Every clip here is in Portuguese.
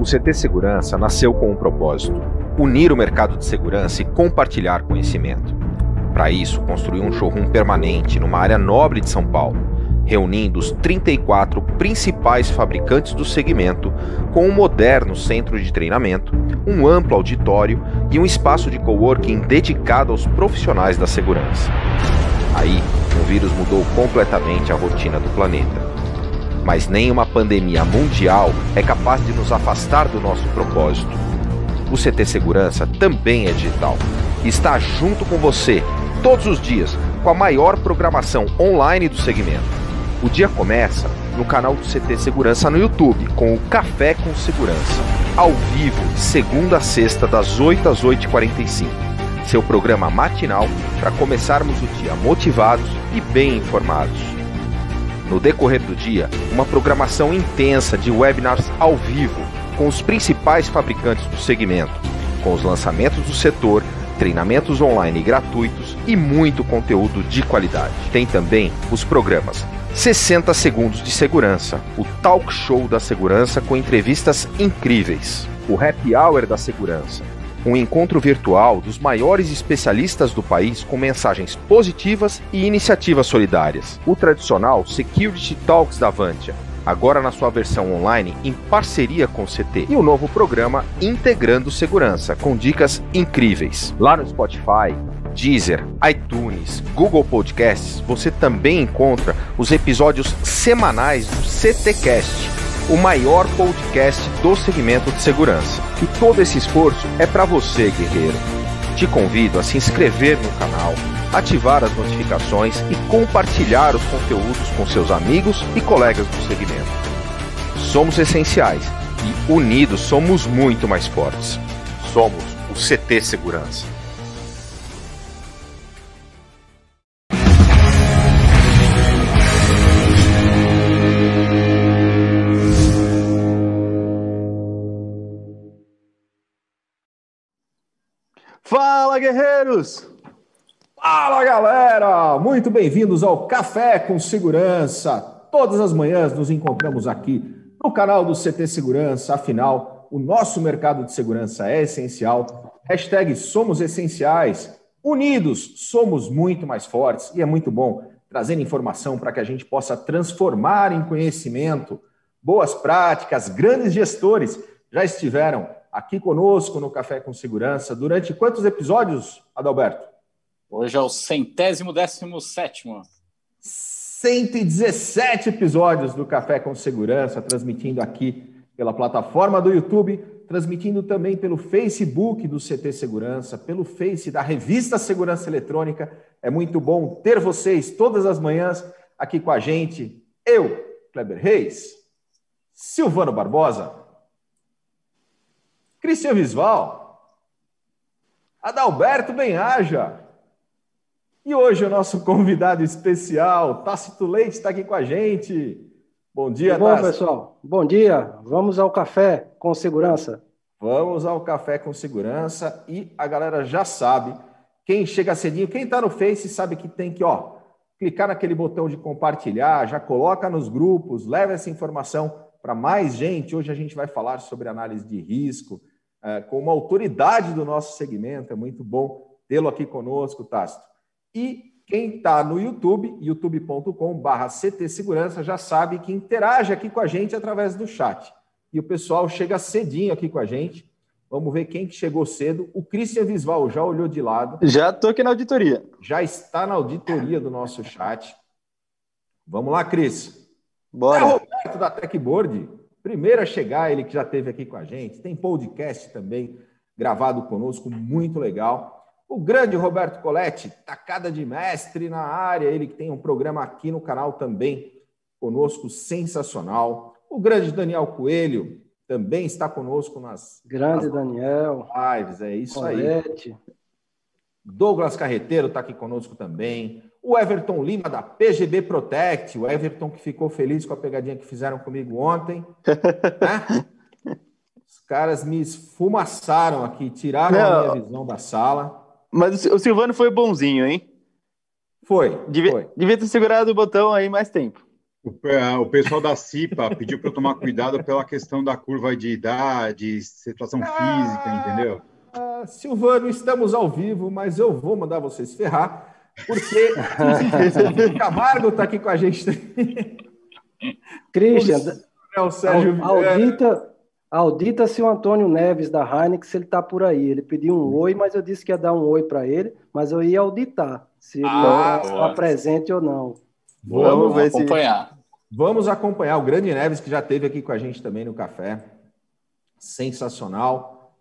CT Segurança nasceu com um propósito: unir o mercado de segurança e compartilhar conhecimento. Para isso, construiu um showroom permanente numa área nobre de São Paulo, reunindo os 34 principais fabricantes do segmento com um moderno centro de treinamento, um amplo auditório e um espaço de coworking dedicado aos profissionais da segurança. Aí, o vírus mudou completamente a rotina do planeta. Mas nem uma pandemia mundial é capaz de nos afastar do nosso propósito. O CT Segurança também é digital e está junto com você todos os dias com a maior programação online do segmento. O dia começa no canal do CT Segurança no YouTube com o Café com Segurança, ao vivo, de segunda a sexta, das 8 às 8h45. Seu programa matinal para começarmos o dia motivados e bem informados. No decorrer do dia, uma programação intensa de webinars ao vivo com os principais fabricantes do segmento, com os lançamentos do setor, treinamentos online gratuitos e muito conteúdo de qualidade. Tem também os programas 60 Segundos de Segurança, o Talk Show da Segurança com entrevistas incríveis, o Happy Hour da Segurança, um encontro virtual dos maiores especialistas do país com mensagens positivas e iniciativas solidárias, o tradicional Security Talks da Avantia, agora na sua versão online em parceria com o CT, e o novo programa Integrando Segurança, com dicas incríveis. Lá no Spotify, Deezer, iTunes, Google Podcasts, você também encontra os episódios semanais do CTcast, o maior podcast do segmento de segurança. E todo esse esforço é para você, guerreiro. Te convido a se inscrever no canal, ativar as notificações e compartilhar os conteúdos com seus amigos e colegas do segmento. Somos essenciais e unidos somos muito mais fortes. Somos o CT Segurança. Fala, guerreiros! Fala, galera! Muito bem-vindos ao Café com Segurança. Todas as manhãs nos encontramos aqui no canal do CT Segurança. Afinal, o nosso mercado de segurança é essencial. Hashtag somos essenciais. Unidos, somos muito mais fortes. E é muito bom trazer informação para que a gente possa transformar em conhecimento. Boas práticas, grandes gestores já estiveram aqui conosco no Café com Segurança. Durante quantos episódios, Adalberto? Hoje é o 117º. 117 episódios do Café com Segurança, transmitindo aqui pela plataforma do YouTube, transmitindo também pelo Facebook do CT Segurança, pelo Face da revista Segurança Eletrônica. É muito bom ter vocês todas as manhãs aqui com a gente. Eu, Kleber Reis, Silvano Barbosa, Cristian Visval, Adalberto Benhaja. E hoje o nosso convidado especial, Tácito Leite, está aqui com a gente. Bom dia, Tácito. Bom, pessoal. Bom dia. Vamos ao Café com Segurança. Vamos ao Café com Segurança. E a galera já sabe, quem chega cedinho, quem está no Face sabe que tem que, clicar naquele botão de compartilhar, já coloca nos grupos, leva essa informação para mais gente. Hoje a gente vai falar sobre análise de risco, com uma autoridade do nosso segmento. É muito bom tê-lo aqui conosco, Tácito. E quem está no YouTube, youtube.com/CT Segurança, já sabe que interage aqui com a gente através do chat. E o pessoal chega cedinho aqui com a gente. Vamos ver quem que chegou cedo. O Cristian Visval já olhou de lado. Já estou aqui na auditoria. Já está na auditoria do nosso chat. Vamos lá, Cris. Bora. É o Roberto da Techboard. Primeiro a chegar, ele que já esteve aqui com a gente. Tem podcast também gravado conosco, muito legal. O grande Roberto Coletti, tacada de mestre na área, ele que tem um programa aqui no canal também conosco, sensacional. O grande Daniel Coelho também está conosco nas Daniel. Lives, é isso Colete. Aí. Douglas Carreteiro está aqui conosco também. O Everton Lima, da PGB Protect. O Everton que ficou feliz com a pegadinha que fizeram comigo ontem. Né? Os caras me esfumaçaram aqui, tiraram a minha visão da sala. Mas o Silvano foi bonzinho, hein? Foi. Devia ter segurado o botão aí mais tempo. O pessoal da CIPA pediu para eu tomar cuidado pela questão da curva de idade, situação física, entendeu? Silvano, estamos ao vivo, mas eu vou mandar vocês ferrar, porque o Camargo está aqui com a gente. Christian, O Sérgio Vieira. audita se o Antônio Neves da Heineken, se ele está por aí. Ele pediu um oi, mas eu disse que ia dar um oi para ele, mas eu ia auditar se ele está presente ou não. Vamos acompanhar. Vamos acompanhar o grande Neves, que já esteve aqui com a gente também no café. Sensacional.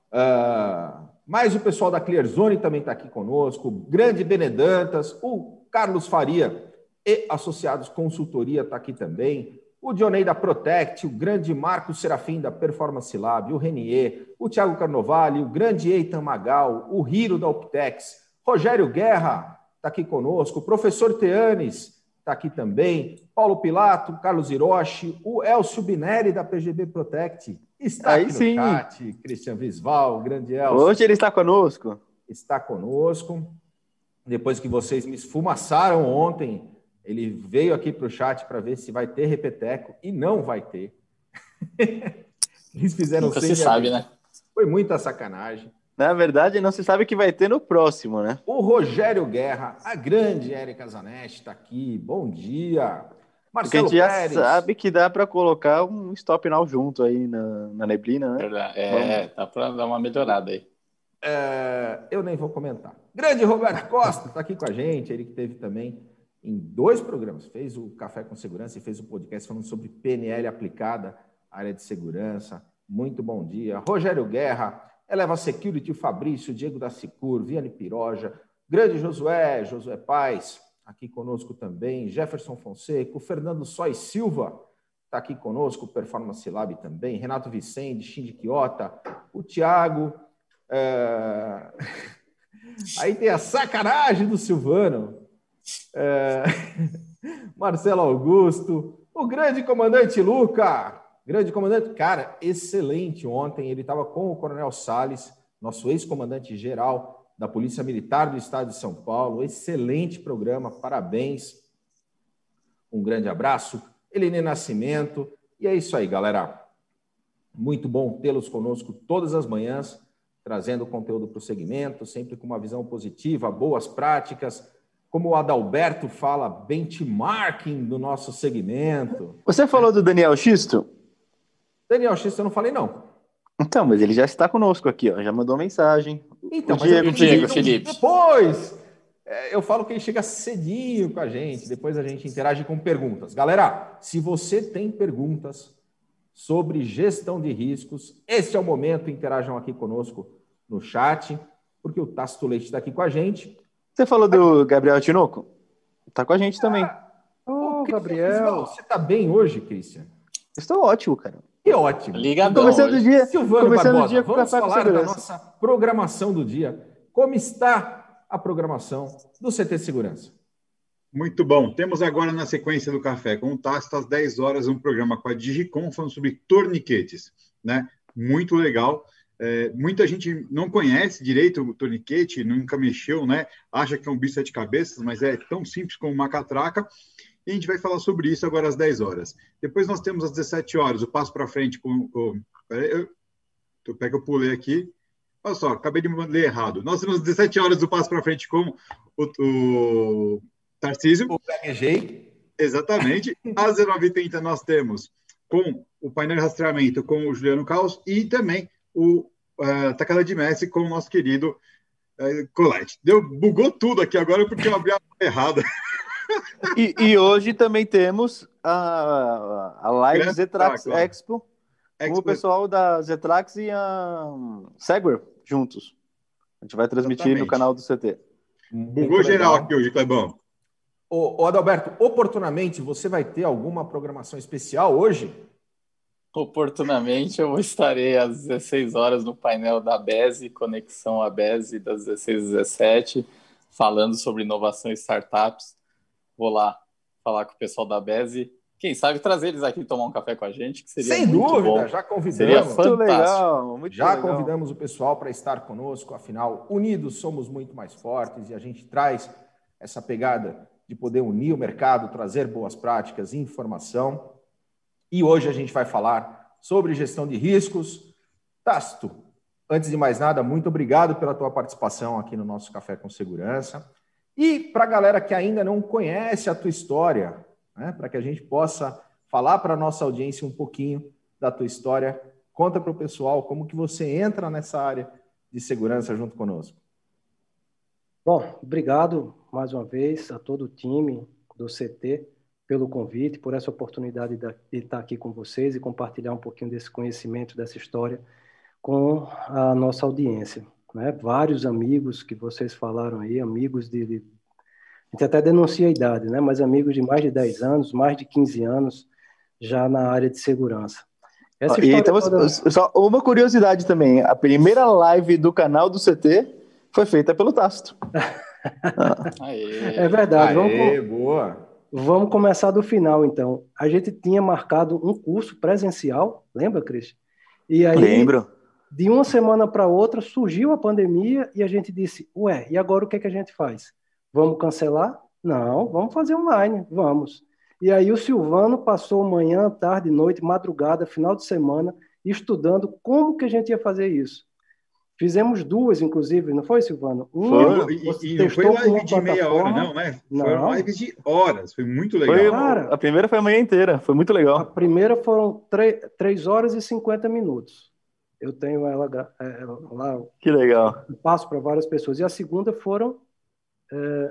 Mas o pessoal da Clearzone também está aqui conosco. O grande Benedantas, o Carlos Faria e Associados Consultoria está aqui também. O Dionei da Protect, o grande Marcos Serafim da Performance Lab, o Renier, o Thiago Carnovale, o grande Eitan Magal, o Hiro da Optex, Rogério Guerra está aqui conosco, o professor Teanes está aqui também, Paulo Pilato, Carlos Hiroshi, o Elcio Bineri da PGB Protect está Aí aqui no sim. chat, Christian Visval, o grande Elcio. Hoje ele está conosco. Está conosco. Depois que vocês me esfumaçaram ontem, ele veio aqui para o chat para ver se vai ter repeteco e não vai ter. Eles fizeram Nunca se sabe, né? Foi muita sacanagem. Na verdade, não se sabe o que vai ter no próximo, né? O Rogério Guerra, a grande Érica Zanetti está aqui. Bom dia. Porque a Marcelo gente já Pérez. sabe que dá para colocar um stop now junto aí na neblina, né? Verdade. Dá para dar uma melhorada aí. Eu nem vou comentar. Grande Roberto Costa está aqui com a gente. Ele que teve também em 2 programas. Fez o Café com Segurança e fez o podcast falando sobre PNL aplicada, área de segurança. Muito bom dia. Rogério Guerra, Eleva Security, o Fabrício, Diego da Sicur, Viane Piroja, grande Josué Paz, aqui conosco também, Jefferson Fonseca, o Fernando Sois Silva está aqui conosco, Performance Lab também, Renato Vicente, Shinji Quiota, o Thiago, aí tem a sacanagem do Silvano, Marcelo Augusto, o grande comandante Luca, grande comandante, cara, excelente ontem, ele estava com o Coronel Salles, nosso ex-comandante geral da Polícia Militar do Estado de São Paulo, excelente programa, parabéns, um grande abraço, Eline Nascimento, e é isso aí, galera, muito bom tê-los conosco todas as manhãs, trazendo conteúdo para o segmento, sempre com uma visão positiva, boas práticas, como o Adalberto fala, benchmarking do nosso segmento. Você falou do Daniel Xisto? Daniel Xisto, eu não falei não. Então, mas ele já está conosco aqui, ó. Já mandou mensagem. Então, o mas Diego Felipe. Depois, eu falo que ele chega cedinho com a gente, depois a gente interage com perguntas. Galera, se você tem perguntas sobre gestão de riscos, esse é o momento, interajam aqui conosco no chat, porque o Tácito Leite está aqui com a gente. Você falou do Gabriel Tinoco? Está com a gente também. Gabriel. Você está bem hoje, Christian? Estou ótimo, cara. Que ótimo. Ligadão. Começando o dia, Silvano Barbosa, o dia com vamos Café com falar da Segurança. nossa programação do dia. Como está a programação do CT Segurança? Muito bom. Temos agora na sequência do café com o Tácito às 10 horas um programa com a Digicom falando sobre torniquetes, né? Muito legal. Muita gente não conhece direito o torniquete, nunca mexeu, né? Acha que é um bicho de 7 cabeças, mas é tão simples como uma catraca. E a gente vai falar sobre isso agora às 10 horas. Depois nós temos às 17 horas o Passo para Frente com... Peraí, eu pulei aqui. Olha só, acabei de ler errado. Nós temos às 17 horas o Passo para Frente com o Tarcísio. O PNG. Exatamente. Às 19h30 nós temos com o painel de rastreamento com o Juliano Caos e também o Tacada de Messi com o nosso querido Colette. Bugou tudo aqui agora porque eu abri a errada. E hoje também temos a live Grande Zetrax Track, Expo com o pessoal da Zetrax e a Segware juntos. A gente vai transmitir Exatamente. no canal do CT. Bugou geral aqui hoje, Clebão. Ô Adalberto, oportunamente, você vai ter alguma programação especial hoje? Oportunamente, eu estarei às 16 horas no painel da BESE, Conexão à BESE, das 16 às 17, falando sobre inovação e startups. Vou lá falar com o pessoal da BESE. Quem sabe trazer eles aqui tomar um café com a gente, que seria Sem muito dúvida, bom. já convidamos. Seria Muito fantástico. legal, muito Já legal. convidamos o pessoal para estar conosco, afinal, unidos somos muito mais fortes e a gente traz essa pegada de poder unir o mercado, trazer boas práticas e informação. E hoje a gente vai falar sobre gestão de riscos. Tácito, antes de mais nada, muito obrigado pela tua participação aqui no nosso Café com Segurança. E para a galera que ainda não conhece a tua história, né, para que a gente possa falar para a nossa audiência um pouquinho da tua história, conta para o pessoal como que você entra nessa área de segurança junto conosco. Bom, obrigado mais uma vez a todo o time do CT pelo convite, por essa oportunidade de estar aqui com vocês e compartilhar um pouquinho desse conhecimento, dessa história com a nossa audiência, né? Vários amigos que vocês falaram aí, amigos a gente até denuncia a idade, né? Mas amigos de mais de 10 anos, mais de 15 anos já na área de segurança. Essa história toda... Só uma curiosidade também, a primeira live do canal do CT foi feita pelo Tácito. É verdade. Boa. Vamos começar do final, então. A gente tinha marcado um curso presencial, lembra, Cris? E aí, lembro. De uma semana para outra, surgiu a pandemia e a gente disse, ué, e agora o que é que a gente faz? Vamos cancelar? Não, vamos fazer online, vamos. E aí o Silvano passou manhã, tarde, noite, madrugada, final de semana, estudando como que a gente ia fazer isso. Fizemos duas, inclusive, não foi, Silvano? Uma, e não foi live de meia hora, não, né? Foram lives de horas, foi muito legal. Cara, a primeira foi a manhã inteira, foi muito legal. A primeira foram 3 horas e 50 minutos. Eu tenho ela lá. Que legal. Eu passo para várias pessoas. E a segunda foram,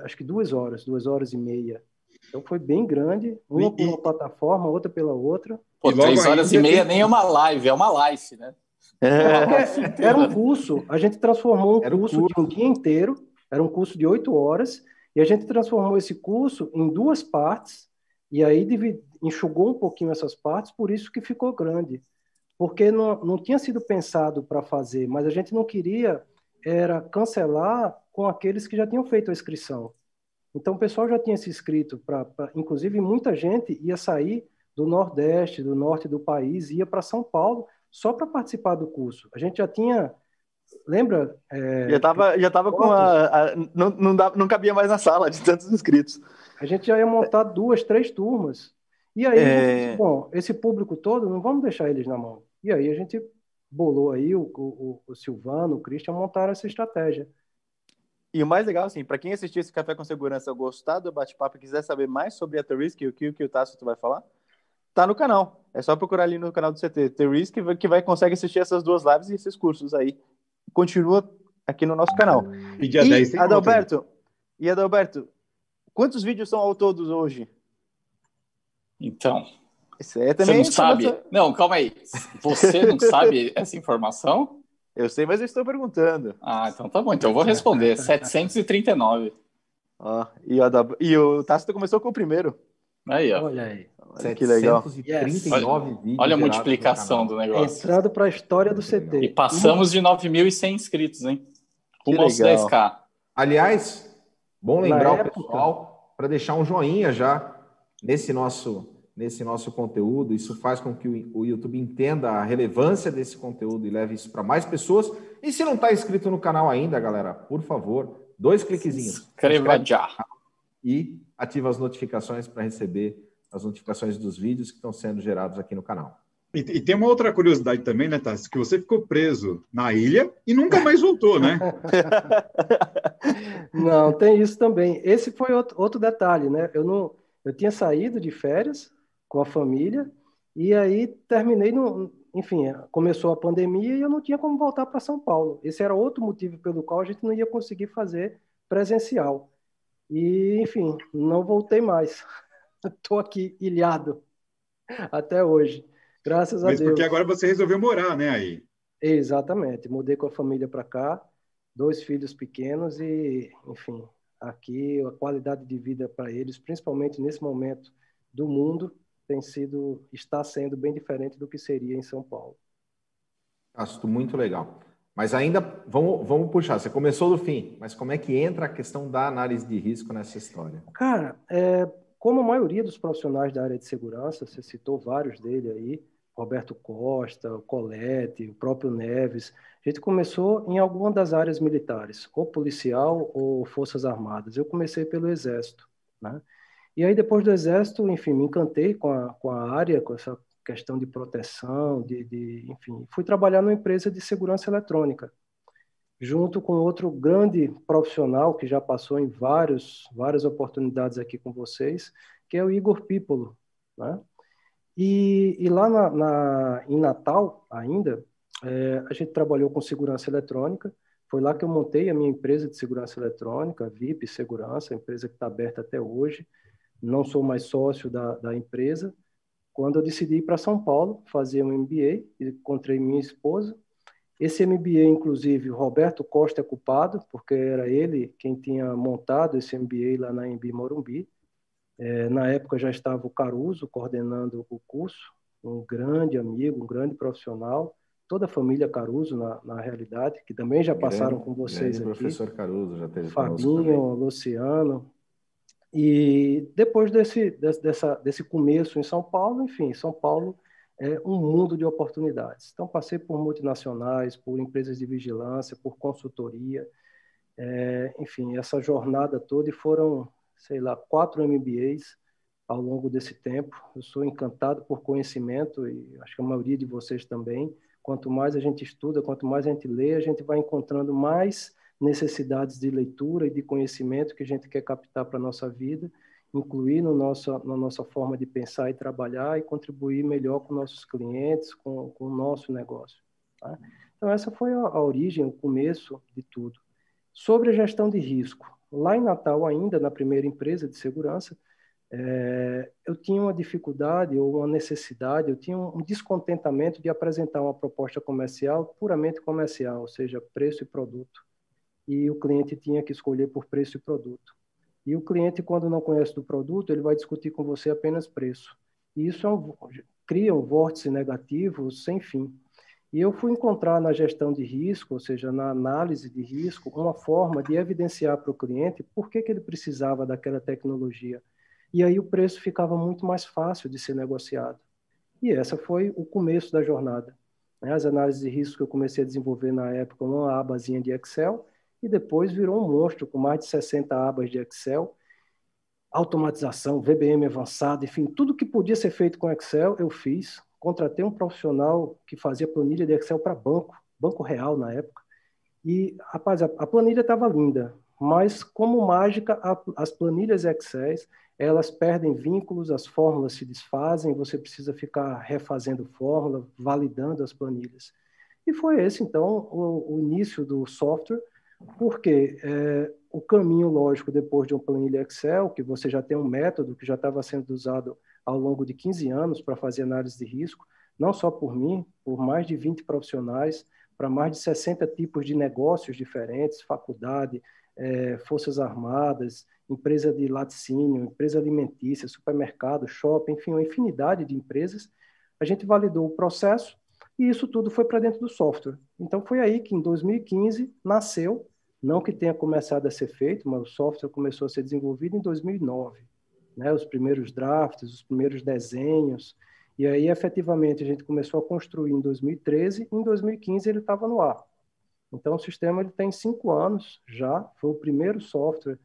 acho que 2 horas, 2 horas e meia. Então foi bem grande, uma por uma plataforma, outra pela outra. Pô, 3 horas e meia nem é uma live, é uma live, né? Era um curso, a gente transformou um curso de um dia inteiro, era um curso de 8 horas, e a gente transformou esse curso em 2 partes, e aí enxugou um pouquinho essas partes, por isso que ficou grande. Porque não tinha sido pensado para fazer, mas a gente não queria era cancelar com aqueles que já tinham feito a inscrição. Então o pessoal já tinha se inscrito, inclusive muita gente ia sair do Nordeste, do Norte do país, ia para São Paulo, só para participar do curso. A gente já tinha, lembra? Já tava com não cabia mais na sala de tantos inscritos. A gente já ia montar 2, 3 turmas. E aí, bom, esse público todo, não vamos deixar eles na mão. E aí a gente bolou aí, o Silvano, o Christian montaram essa estratégia. E o mais legal, assim, para quem assistiu esse Café com Segurança, gostar do bate-papo e quiser saber mais sobre a T-Risk e o que o Tácito vai falar, tá no canal. É só procurar ali no canal do CT. T-Risk consegue assistir essas 2 lives e esses cursos aí. Continua aqui no nosso canal. E dia 10 tem Adalberto, quantos vídeos são ao todos hoje? Então, você não sabe? Não, calma aí. Você não sabe essa informação? Eu sei, mas eu estou perguntando. Ah, então tá bom. Então eu vou responder. 739. E o Tácito começou com o primeiro. Aí, ó. Olha aí. Que legal. 739 vídeos. Olha a multiplicação do negócio. Entrando para a história do CT. E passamos de 9.100 inscritos, hein? Rumo aos 10K. Aliás, bom lembrar o pessoal para deixar um joinha já nesse nosso conteúdo. Isso faz com que o YouTube entenda a relevância desse conteúdo e leve isso para mais pessoas. E se não está inscrito no canal ainda, galera, por favor, 2 cliquezinhos. Inscreva já. E ativa as notificações para receber as notificações dos vídeos que estão sendo gerados aqui no canal. E tem uma outra curiosidade também, né, Tássio? Que você ficou preso na ilha e nunca mais voltou, né? Não, tem isso também. Esse foi outro detalhe, né? Eu tinha saído de férias com a família e aí terminei enfim, começou a pandemia e eu não tinha como voltar para São Paulo. Esse era outro motivo pelo qual a gente não ia conseguir fazer presencial. E, enfim, não voltei mais. Estou aqui ilhado até hoje. Graças a Deus. Mas porque agora você resolveu morar, né, aí? Exatamente. Mudei com a família para cá, 2 filhos pequenos e, enfim, aqui a qualidade de vida para eles, principalmente nesse momento do mundo, está sendo bem diferente do que seria em São Paulo. Acho muito legal. Mas ainda, vamos puxar. Você começou do fim, mas como é que entra a questão da análise de risco nessa história? Cara, como a maioria dos profissionais da área de segurança, você citou vários dele aí, Roberto Costa, o Colette, o próprio Neves, a gente começou em alguma das áreas militares, ou policial ou Forças Armadas. Eu comecei pelo Exército, né? E aí, depois do Exército, enfim, me encantei com a área, com essa questão de proteção, enfim, fui trabalhar numa empresa de segurança eletrônica, junto com outro grande profissional que já passou em várias oportunidades aqui com vocês, que é o Igor Pípolo, né? E lá em Natal, ainda, a gente trabalhou com segurança eletrônica. Foi lá que eu montei a minha empresa de segurança eletrônica, VIP Segurança, a empresa que está aberta até hoje. Não sou mais sócio da empresa. Quando eu decidi ir para São Paulo, fazer um MBA, encontrei minha esposa. Esse MBA, inclusive, o Roberto Costa é culpado, porque era ele quem tinha montado esse MBA lá na Embi Morumbi. Na época já estava o Caruso coordenando o curso, um grande amigo, um grande profissional, toda a família Caruso, na realidade, que também já passaram com vocês aqui. O professor Caruso já teve Fabinho, Luciano. E depois desse começo em São Paulo, enfim, São Paulo é um mundo de oportunidades. Então, passei por multinacionais, por empresas de vigilância, por consultoria, enfim, essa jornada toda, e foram, sei lá, 4 MBAs ao longo desse tempo. Eu sou encantado por conhecimento, e acho que a maioria de vocês também. Quanto mais a gente estuda, quanto mais a gente lê, a gente vai encontrando mais necessidades de leitura e de conhecimento que a gente quer captar para a nossa vida, incluir na nossa forma de pensar e trabalhar, e contribuir melhor com nossos clientes, com o nosso negócio, tá? Então, essa foi a origem, o começo de tudo. Sobre a gestão de risco, lá em Natal ainda, na primeira empresa de segurança, eu tinha uma dificuldade ou uma necessidade, eu tinha um descontentamento de apresentar uma proposta comercial puramente comercial, ou seja, preço e produto. E o cliente tinha que escolher por preço e produto. E o cliente, quando não conhece do produto, ele vai discutir com você apenas preço. E isso cria um vórtice negativo sem fim. E eu fui encontrar na gestão de risco, ou seja, na análise de risco, uma forma de evidenciar para o cliente por que ele precisava daquela tecnologia. E aí o preço ficava muito mais fácil de ser negociado. E essa foi o começo da jornada. As análises de risco que eu comecei a desenvolver na época, uma abazinha de Excel, e depois virou um monstro com mais de 60 abas de Excel, automatização, VBM avançado, enfim, tudo que podia ser feito com Excel eu fiz. Contratei um profissional que fazia planilha de Excel para banco real na época, e, rapaz, a planilha estava linda, mas como mágica, as planilhas Excel, elas perdem vínculos, as fórmulas se desfazem, você precisa ficar refazendo fórmula, validando as planilhas. E foi esse, então, o início do software, porque o caminho lógico, depois de uma planilha Excel, que você já tem um método que já estava sendo usado ao longo de 15 anos para fazer análise de risco, não só por mim, por mais de 20 profissionais, para mais de 60 tipos de negócios diferentes, faculdade, forças armadas, empresa de laticínio, empresa alimentícia, supermercado, shopping, enfim, uma infinidade de empresas. A gente validou o processo e isso tudo foi para dentro do software. Então, foi aí que, em 2015, nasceu, não que tenha começado a ser feito, mas o software começou a ser desenvolvido em 2009. Né? Os primeiros drafts, os primeiros desenhos, e aí, efetivamente, a gente começou a construir em 2013, e em 2015 ele estava no ar. Então, o sistema ele tem 5 anos já, foi o primeiro software.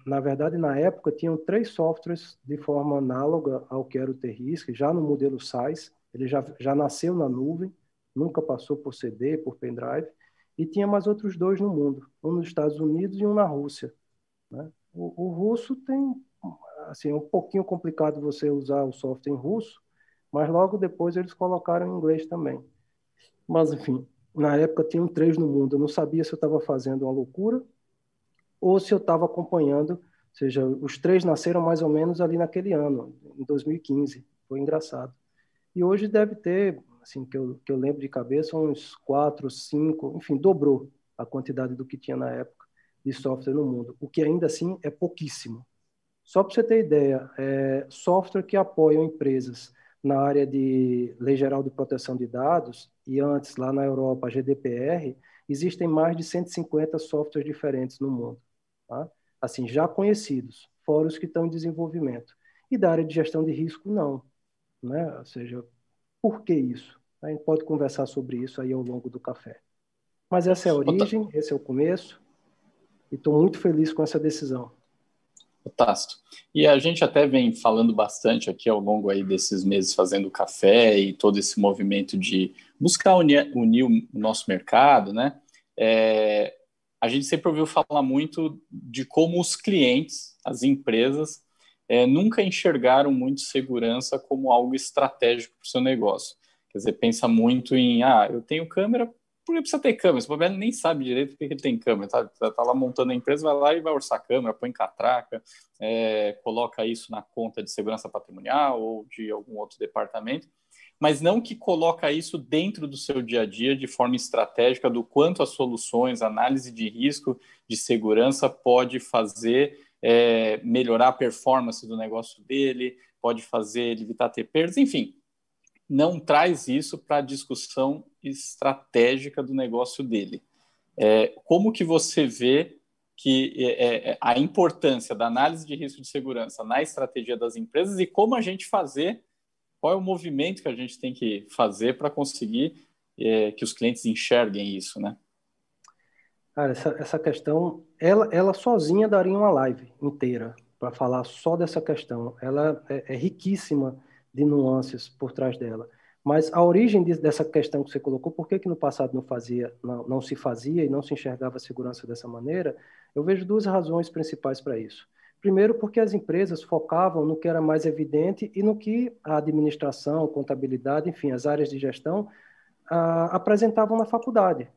Na verdade, na época, tinham 3 softwares de forma análoga ao que era o T-Risk, já no modelo SaaS. Ele já nasceu na nuvem, nunca passou por CD, por pendrive, e tinha mais outros 2 no mundo, um nos Estados Unidos e um na Rússia. Né? O russo tem, assim, um pouquinho complicado você usar o software em russo, mas logo depois eles colocaram em inglês também. Mas, enfim, na época tinham 3 no mundo, eu não sabia se eu estava fazendo uma loucura ou se eu estava acompanhando, ou seja, os 3 nasceram mais ou menos ali naquele ano, em 2015, foi engraçado. E hoje deve ter, assim, que eu lembro de cabeça, uns 4, 5, enfim, dobrou a quantidade do que tinha na época de software no mundo, o que ainda assim é pouquíssimo. Só para você ter ideia, software que apoiam empresas na área de Lei Geral de Proteção de Dados, e antes, lá na Europa, a GDPR, existem mais de 150 softwares diferentes no mundo. Tá? Assim, já conhecidos, fora os que estão em desenvolvimento. E da área de gestão de risco, não. Né? Ou seja, por que isso? A gente pode conversar sobre isso aí ao longo do café. Mas essa é a origem, esse é o começo, e estou muito feliz com essa decisão. Tácito. E a gente até vem falando bastante aqui ao longo aí desses meses fazendo café e todo esse movimento de buscar unir o nosso mercado, né? A gente sempre ouviu falar muito de como os clientes, as empresas, nunca enxergaram muito segurança como algo estratégico para o seu negócio. Quer dizer, pensa muito em, eu tenho câmera, por que precisa ter câmera? Esse bobeira nem sabe direito por que ele tem câmera. Tá lá montando a empresa, vai lá e vai orçar a câmera, põe catraca, coloca isso na conta de segurança patrimonial ou de algum outro departamento, mas não que coloca isso dentro do seu dia a dia de forma estratégica do quanto as soluções, análise de risco de segurança pode fazer melhorar a performance do negócio dele, pode fazer ele evitar ter perdas, enfim. Não traz isso para a discussão estratégica do negócio dele. Como que você vê que a importância da análise de risco de segurança na estratégia das empresas e como a gente fazer, qual é o movimento que a gente tem que fazer para conseguir que os clientes enxerguem isso, né? Cara, essa questão, ela sozinha daria uma live inteira para falar só dessa questão. Ela é riquíssima de nuances por trás dela. Mas a origem dessa questão que você colocou, por que no passado não se fazia e não se enxergava a segurança dessa maneira, eu vejo duas razões principais para isso. Primeiro, porque as empresas focavam no que era mais evidente e no que a administração, contabilidade, enfim, as áreas de gestão apresentavam na faculdade.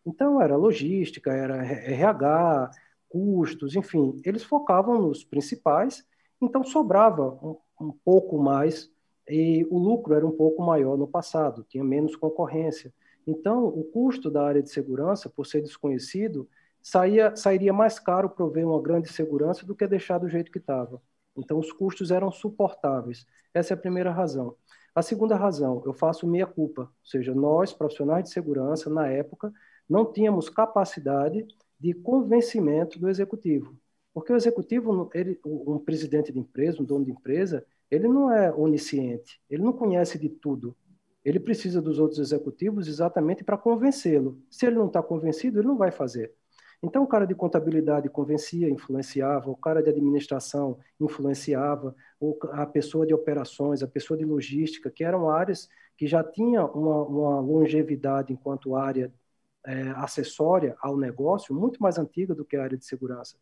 Então, era logística, era RH, custos, enfim, eles focavam nos principais, então sobrava um pouco mais e o lucro era um pouco maior no passado, tinha menos concorrência. Então, o custo da área de segurança, por ser desconhecido, sairia mais caro prover uma grande segurança do que deixar do jeito que estava. Então, os custos eram suportáveis. Essa é a primeira razão. A segunda razão, eu faço meia-culpa, ou seja, nós, profissionais de segurança, na época, não tínhamos capacidade de convencimento do executivo. Porque o executivo, um presidente de empresa, um dono de empresa, ele não é onisciente, ele não conhece de tudo. Ele precisa dos outros executivos exatamente para convencê-lo. Se ele não está convencido, ele não vai fazer. Então, o cara de contabilidade convencia, influenciava, o cara de administração influenciava, a pessoa de operações, a pessoa de logística, que eram áreas que já tinham uma longevidade enquanto área acessória ao negócio, muito mais antiga do que a área de segurança.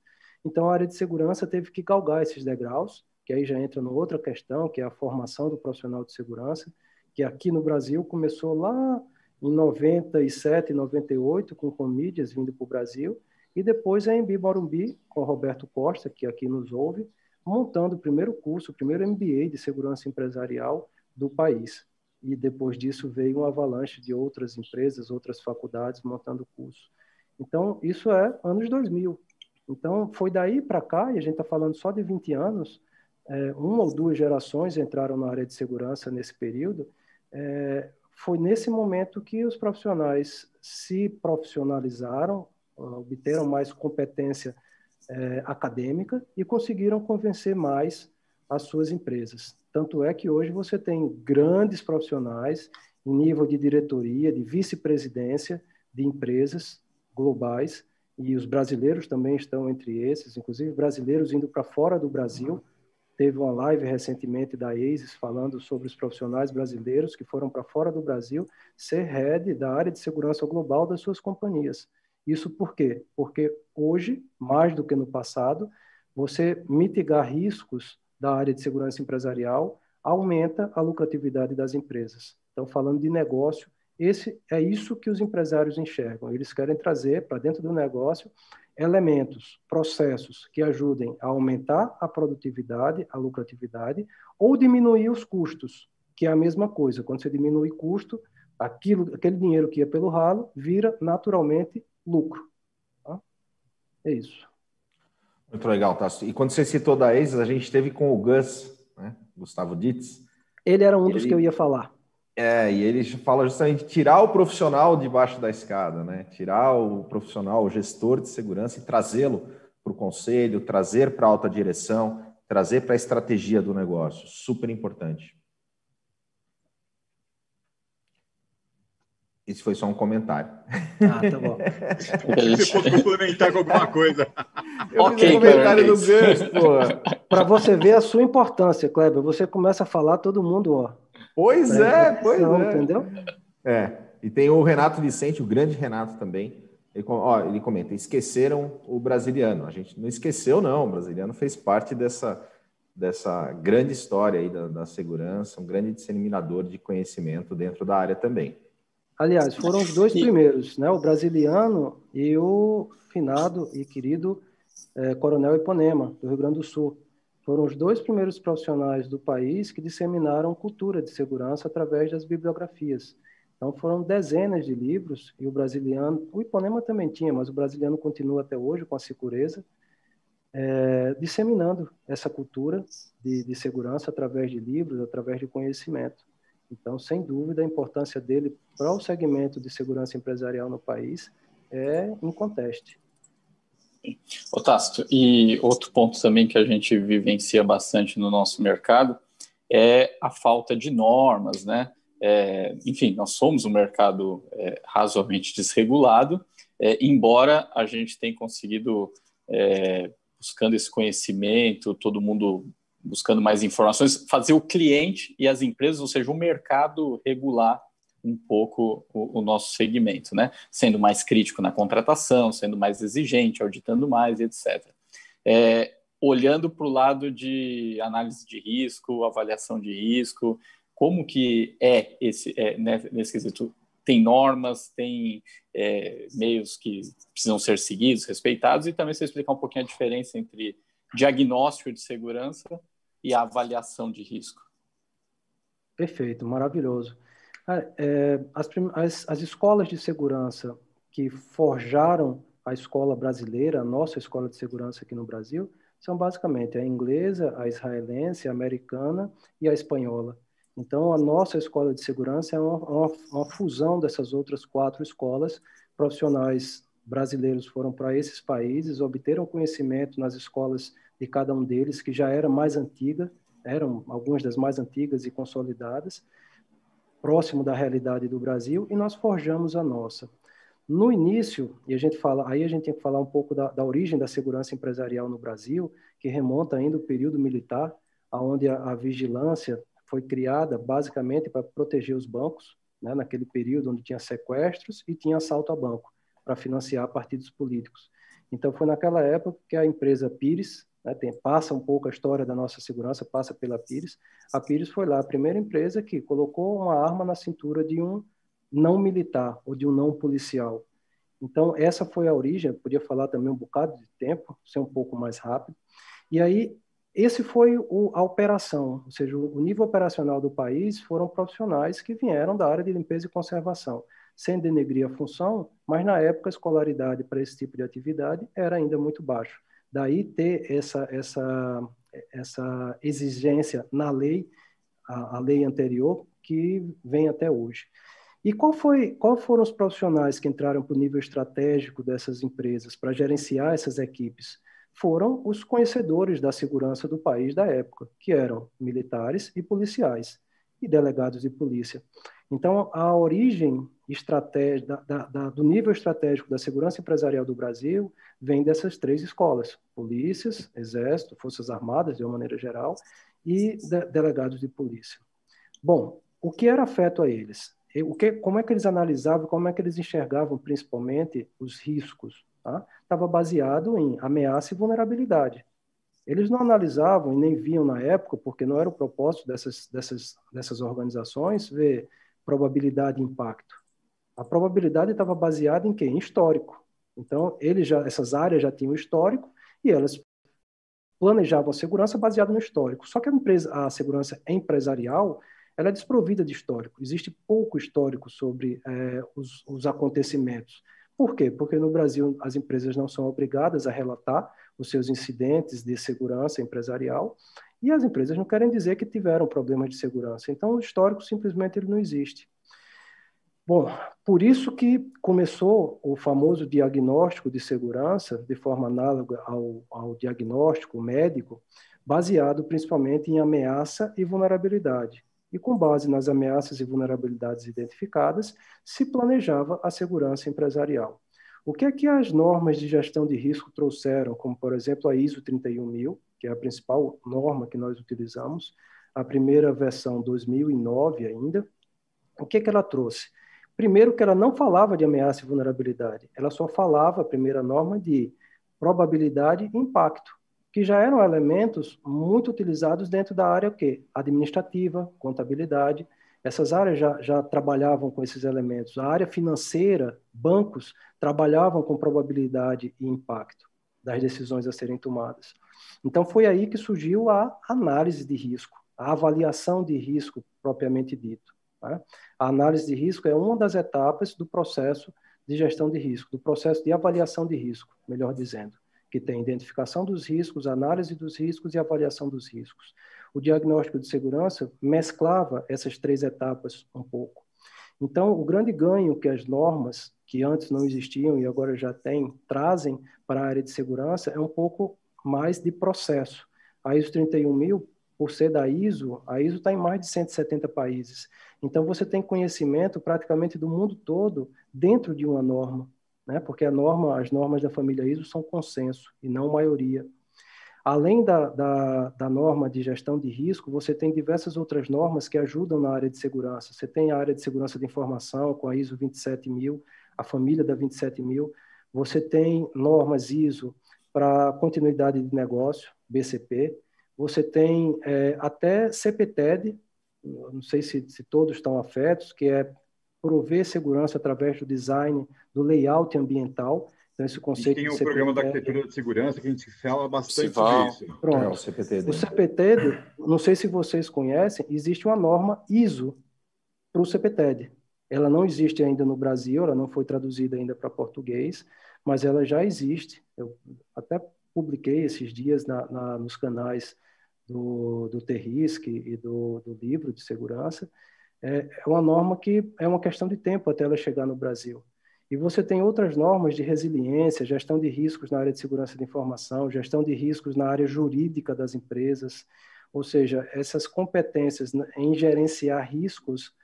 Então, a área de segurança teve que galgar esses degraus, que aí já entra numa outra questão, que é a formação do profissional de segurança, que aqui no Brasil começou lá em 97, 98, com Comídias vindo para o Brasil, e depois a Embi Morumbi, com o Roberto Costa, que aqui nos ouve, montando o primeiro curso, o primeiro MBA de segurança empresarial do país. E depois disso veio uma avalanche de outras empresas, outras faculdades montando curso. Então, isso é anos 2000. Então, foi daí para cá, e a gente está falando só de 20 anos, uma ou duas gerações entraram na área de segurança nesse período, foi nesse momento que os profissionais se profissionalizaram, obteram mais competência acadêmica e conseguiram convencer mais as suas empresas. Tanto é que hoje você tem grandes profissionais em nível de diretoria, de vice-presidência de empresas globais, e os brasileiros também estão entre esses, inclusive brasileiros indo para fora do Brasil. Teve uma live recentemente da ASIS falando sobre os profissionais brasileiros que foram para fora do Brasil ser head da área de segurança global das suas companhias. Isso por quê? Porque hoje, mais do que no passado, você mitigar riscos da área de segurança empresarial aumenta a lucratividade das empresas. Então, falando de negócio, é isso que os empresários enxergam. Eles querem trazer para dentro do negócio elementos, processos que ajudem a aumentar a produtividade, a lucratividade, ou diminuir os custos, que é a mesma coisa. Quando você diminui custo, aquele dinheiro que ia pelo ralo vira naturalmente lucro. Tá? É isso. Muito legal, Tássio. E quando você citou da ASIS, a gente esteve com o Gus, né? Gustavo Ditz. Ele era um dos que eu ia falar. E ele fala justamente de tirar o profissional debaixo da escada, né? Tirar o profissional, o gestor de segurança e trazê-lo para o conselho, trazer para a alta direção, trazer para a estratégia do negócio. Super importante. Esse foi só um comentário. Ah, tá bom. Você pode complementar com alguma coisa. Eu fiz um comentário do Gus, pô. Para você ver a sua importância, Kleber, você começa a falar, todo mundo, ó. Pois é. Entendeu? E tem o Renato Vicente, o grande Renato também. Ele comenta, esqueceram o brasiliano. A gente não esqueceu, não. O brasiliano fez parte dessa grande história aí da segurança, um grande disseminador de conhecimento dentro da área também. Aliás, foram os dois primeiros, né? O brasiliano e o finado e querido Coronel Iponema, do Rio Grande do Sul. Foram os dois primeiros profissionais do país que disseminaram cultura de segurança através das bibliografias. Então, foram dezenas de livros, e o Iponema também tinha, mas o brasiliano continua até hoje com a Sicureza, disseminando essa cultura de segurança através de livros, através de conhecimento. Então, sem dúvida, a importância dele para o segmento de segurança empresarial no país é inconteste. Tácito, e outro ponto também que a gente vivencia bastante no nosso mercado é a falta de normas, né? Enfim, nós somos um mercado razoavelmente desregulado, embora a gente tenha conseguido, buscando esse conhecimento, todo mundo buscando mais informações, fazer o cliente e as empresas, ou seja, o mercado regular um pouco o nosso segmento, né? Sendo mais crítico na contratação, sendo mais exigente, auditando mais, etc. Olhando para o lado de análise de risco, avaliação de risco, como que nesse quesito? Tem normas, tem meios que precisam ser seguidos, respeitados, e também você explicar um pouquinho a diferença entre diagnóstico de segurança e a avaliação de risco. Perfeito, maravilhoso. As escolas de segurança que forjaram a escola brasileira, a nossa escola de segurança aqui no Brasil, são basicamente a inglesa, a israelense, a americana e a espanhola. Então, a nossa escola de segurança é uma fusão dessas outras 4 escolas. Profissionais brasileiros foram para esses países, obteram conhecimento nas escolas de cada um deles, que já era mais antiga, eram algumas das mais antigas e consolidadas, próximo da realidade do Brasil, e nós forjamos a nossa. No início, e a gente tem que falar um pouco da origem da segurança empresarial no Brasil, que remonta ainda ao período militar, onde a vigilância foi criada basicamente para proteger os bancos, né, naquele período onde tinha sequestros e tinha assalto a banco, para financiar partidos políticos. Então, foi naquela época que a empresa Pires, né, passa um pouco a história da nossa segurança, passa pela Pires. A Pires foi lá a primeira empresa que colocou uma arma na cintura de um não militar ou de um não policial. Então, essa foi a origem. Eu podia falar também um bocado de tempo, ser um pouco mais rápido. E aí, esse foi a operação, ou seja, o nível operacional do país foram profissionais que vieram da área de limpeza e conservação, sem denegrir a função, mas na época a escolaridade para esse tipo de atividade era ainda muito baixa. Daí ter essa exigência na lei, a lei anterior, que vem até hoje. E qual foram os profissionais que entraram para o nível estratégico dessas empresas para gerenciar essas equipes? Foram os conhecedores da segurança do país da época, que eram militares e policiais, e delegados de polícia. Então, a origem do nível estratégico da segurança empresarial do Brasil vem dessas 3 escolas: polícias, exército, forças armadas, de uma maneira geral, e delegados de polícia. Bom, o que era afeto a eles? Como é que eles analisavam, como é que eles enxergavam, principalmente, os riscos? Estava baseado em ameaça e vulnerabilidade. Eles não analisavam e nem viam na época, porque não era o propósito dessas organizações, ver probabilidade e impacto. A probabilidade estava baseada em quê? Em histórico. Então, essas áreas já tinham histórico e elas planejavam a segurança baseada no histórico. Só que a segurança empresarial ela é desprovida de histórico. Existe pouco histórico sobre os acontecimentos. Por quê? Porque no Brasil as empresas não são obrigadas a relatar os seus incidentes de segurança empresarial e as empresas não querem dizer que tiveram problemas de segurança. Então, o histórico simplesmente ele não existe. Bom, por isso que começou o famoso diagnóstico de segurança, de forma análoga ao diagnóstico médico, baseado principalmente em ameaça e vulnerabilidade. e, com base nas ameaças e vulnerabilidades identificadas, se planejava a segurança empresarial. O que é que as normas de gestão de risco trouxeram, como, por exemplo, a ISO 31000, que é a principal norma que nós utilizamos, a primeira versão 2009 ainda? O que é que ela trouxe? Primeiro, que ela não falava de ameaça e vulnerabilidade, ela só falava, a primeira norma, de probabilidade e impacto, que já eram elementos muito utilizados dentro da área administrativa, contabilidade. Essas áreas já trabalhavam com esses elementos. A área financeira, bancos, trabalhavam com probabilidade e impacto das decisões a serem tomadas. Então, foi aí que surgiu a análise de risco, a avaliação de risco propriamente dito. Tá? A análise de risco é uma das etapas do processo de gestão de risco, do processo de avaliação de risco, melhor dizendo, que tem identificação dos riscos, análise dos riscos e avaliação dos riscos. O diagnóstico de segurança mesclava essas 3 etapas um pouco. Então, o grande ganho que as normas, que antes não existiam e agora já trazem para a área de segurança é um pouco mais de processo. A ISO 31000, por ser da ISO, a ISO está em mais de 170 países. Então, você tem conhecimento praticamente do mundo todo dentro de uma norma, né? Porque as normas da família ISO são consenso e não maioria. Além da norma de gestão de risco, você tem diversas outras normas que ajudam na área de segurança. Você tem a área de segurança de informação com a ISO 27000, a família da 27000. Você tem normas ISO para continuidade de negócio, BCP. Você tem até CPTED, não sei se todos estão afetos, que é prover segurança através do design, do layout ambiental. Então, esse conceito tem o programa da arquitetura de segurança, que a gente fala bastante sobre isso. Pronto. O CPTED. O CPTED, não sei se vocês conhecem, existe uma norma ISO para o CPTED. Ela não existe ainda no Brasil, ela não foi traduzida ainda para português, mas ela já existe. Eu até publiquei esses dias nos canais do T-Risk e do livro de segurança. É uma norma que é uma questão de tempo até ela chegar no Brasil. E você tem outras normas de resiliência, gestão de riscos na área de segurança de informação, gestão de riscos na área jurídica das empresas, ou seja, essas competências em gerenciar riscos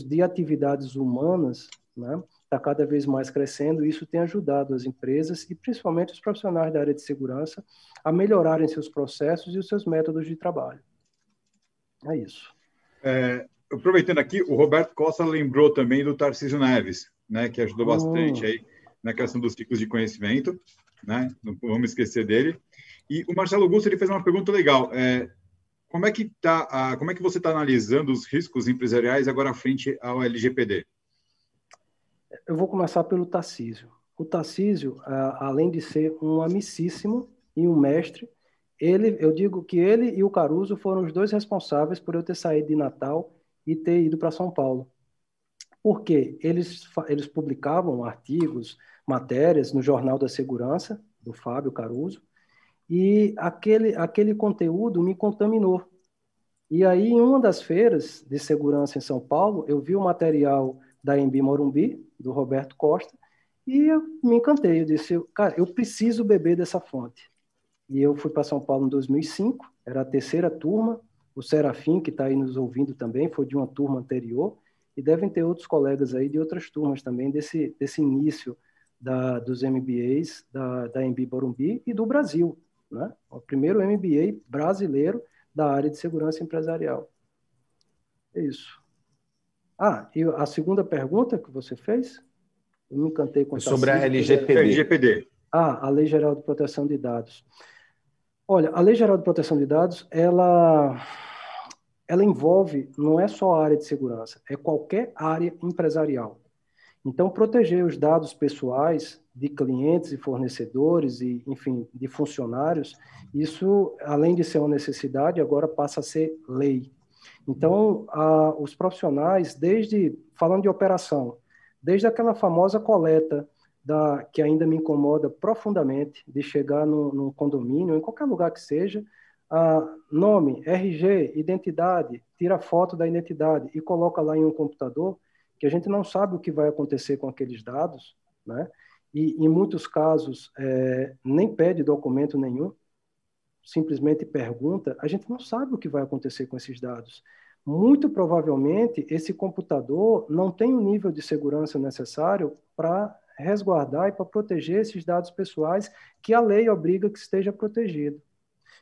de atividades humanas, né, está cada vez mais crescendo, e isso tem ajudado as empresas e principalmente os profissionais da área de segurança a melhorarem seus processos e os seus métodos de trabalho. É isso. Aproveitando aqui, o Roberto Costa lembrou também do Tarcísio Neves, né, que ajudou bastante aí na criação dos ciclos de conhecimento, né? Não vamos esquecer dele. E o Marcelo Augusto, ele fez uma pergunta legal. Como é que você está analisando os riscos empresariais agora frente ao LGPD? Eu vou começar pelo Tarcísio. O Tarcísio, além de ser um amicíssimo e um mestre, eu digo que ele e o Caruso foram os 2 responsáveis por eu ter saído de Natal e ter ido para São Paulo. Por quê? Eles publicavam artigos, matérias no Jornal da Segurança, do Fábio Caruso, e aquele conteúdo me contaminou. E aí, em uma das feiras de segurança em São Paulo, eu vi o material da AMB Morumbi, do Roberto Costa, e eu me encantei. Eu disse, cara, eu preciso beber dessa fonte. E eu fui para São Paulo em 2005, era a 3ª turma, o Serafim, que está aí nos ouvindo também, foi de uma turma anterior, e devem ter outros colegas aí de outras turmas também, desse início dos MBAs, da AMB Morumbi e do Brasil, né? O primeiro MBA brasileiro da área de segurança empresarial. É isso. E a segunda pergunta que você fez? Eu me encantei com sobre a LGPD. A Lei Geral de Proteção de Dados. Olha, a Lei Geral de Proteção de Dados, ela envolve, não é só a área de segurança, é qualquer área empresarial. Então, proteger os dados pessoais de clientes e fornecedores e, enfim, de funcionários, isso, além de ser uma necessidade, agora passa a ser lei. Então, os profissionais, falando de operação, desde aquela famosa coleta que ainda me incomoda profundamente, de chegar num condomínio, em qualquer lugar que seja, nome, RG, identidade, tira foto da identidade e coloca lá em um computador, que a gente não sabe o que vai acontecer com aqueles dados, né? E, em muitos casos, nem pede documento nenhum, simplesmente pergunta, a gente não sabe o que vai acontecer com esses dados. muito provavelmente esse computador não tem o nível de segurança necessário para resguardar e para proteger esses dados pessoais que a lei obriga que esteja protegido.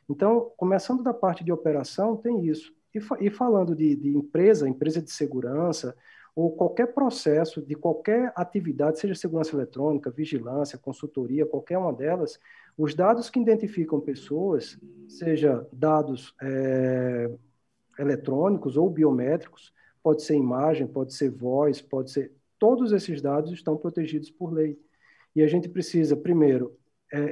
Então, começando da parte de operação, tem isso. E falando de empresa de segurança, ou qualquer processo de qualquer atividade, seja segurança eletrônica, vigilância, consultoria, qualquer uma delas, os dados que identificam pessoas, seja dados eletrônicos ou biométricos, pode ser imagem, pode ser voz, pode ser... Todos esses dados estão protegidos por lei. E a gente precisa, primeiro,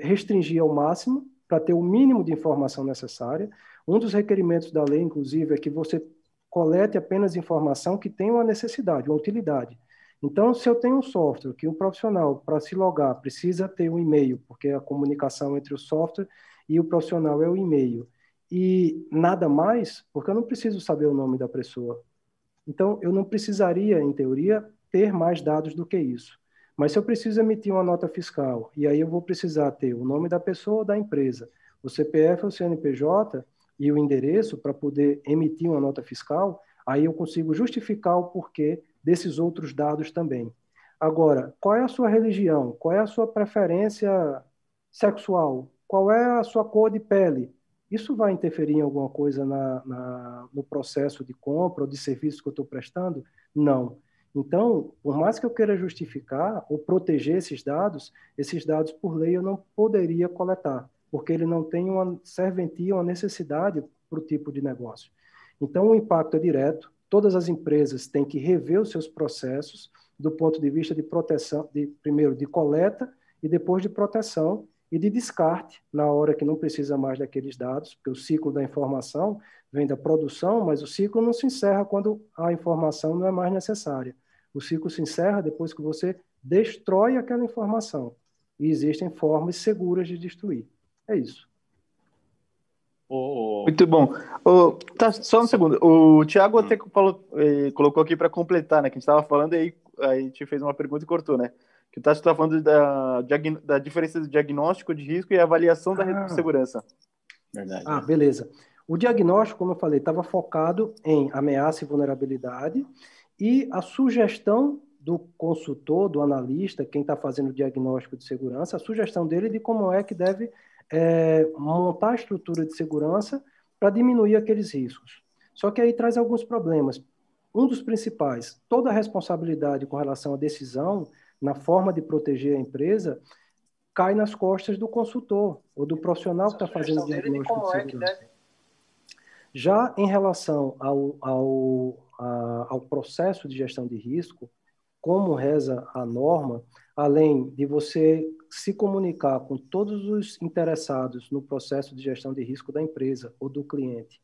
restringir ao máximo para ter o mínimo de informação necessária. Um dos requerimentos da lei, inclusive, é que você colete apenas informação que tem uma necessidade, uma utilidade. Então, se eu tenho um software que um profissional, para se logar, precisa ter um e-mail, porque a comunicação entre o software e o profissional é o e-mail, e nada mais, porque eu não preciso saber o nome da pessoa. Então, eu não precisaria, em teoria, ter mais dados do que isso. Mas se eu preciso emitir uma nota fiscal, e aí eu vou precisar ter o nome da pessoa ou da empresa, o CPF ou CNPJ e o endereço para poder emitir uma nota fiscal, aí eu consigo justificar o porquê desses outros dados também. Agora, qual é a sua religião? Qual é a sua preferência sexual? Qual é a sua cor de pele? Isso vai interferir em alguma coisa no processo de compra ou de serviço que eu estou prestando? Não. Então, por mais que eu queira justificar ou proteger esses dados por lei eu não poderia coletar, porque ele não tem uma serventia, uma necessidade para o tipo de negócio. Então, o impacto é direto. Todas as empresas têm que rever os seus processos do ponto de vista de proteção, primeiro de coleta e depois de proteção e de descarte na hora que não precisa mais daqueles dados, porque o ciclo da informação vem da produção, mas o ciclo não se encerra quando a informação não é mais necessária. O ciclo se encerra depois que você destrói aquela informação. E existem formas seguras de destruir. É isso. Muito bom. Tá, só um segundo. O Thiago até colocou aqui para completar, né? Que a gente estava falando e aí a gente fez uma pergunta e cortou, né? Que o Tássio está falando da diferença do diagnóstico de risco e avaliação da rede de segurança. Verdade. Beleza. O diagnóstico, como eu falei, estava focado em ameaça e vulnerabilidade e a sugestão do consultor, do analista, quem está fazendo o diagnóstico de segurança, a sugestão dele de como é que deve montar a estrutura de segurança para diminuir aqueles riscos. Só que aí traz alguns problemas. Um dos principais, toda a responsabilidade com relação à decisão, na forma de proteger a empresa, cai nas costas do consultor ou do profissional que está fazendo o diagnóstico de segurança. Já em relação ao processo de gestão de risco, como reza a norma, além de você se comunicar com todos os interessados no processo de gestão de risco da empresa ou do cliente,